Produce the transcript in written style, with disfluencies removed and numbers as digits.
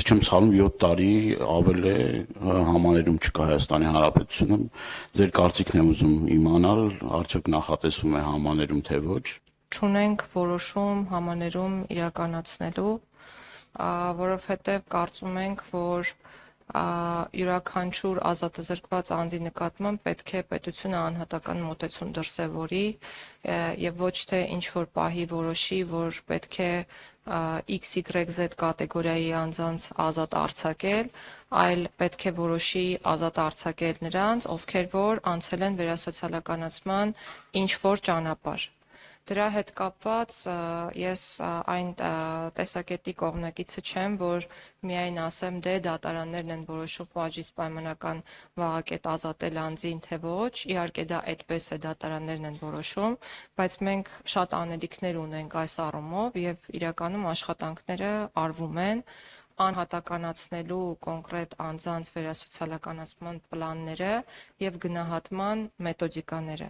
չեմ սխալվում 7 տարի ավել է համաներում չկա Հայաստանի Հանրապետությունում, ձեր կարծիքն եմ ուզում իմանալ, արդյոք նախատեսվում է համաներում թե ոչ։ Չունենք որոշում համաներում իրականացնելու, որովհետև կարծում ենք, որ յուրաքանչյուր ազատազրկված անձի նկատմամբ պետք է պետությունը անհատական մոտեցում դրսևորի եւ ոչ թե ինչ-որ պահի որոշի, որ պետք է XYZ կատեգորիայի անձանց ազատ արձակել, այլ պետք է որոշի ազատ արձակել նրանց, ովքեր որ անցել են վերասոցիալականացման ինչ-որ ճանապարհ։ Դրա հետ կապված ես այն տեսակետի կողմնակիցը չեմ, որ միայն ասեմ դե դատարաններն են որոշում պատժից պայմանական վաղակետ ազատել անձին, թե ոչ, իհարկե դա այդպես է, դատարաններն են որոշում, բայց մենք շատ անելիքներ ունենք այս առումով եւ իրականում աշխատանքները արվում են անհատականացնելու կոնկրետ անձանց վերասոցիալականացման պլանները եւ գնահատման մեթոդիկաները։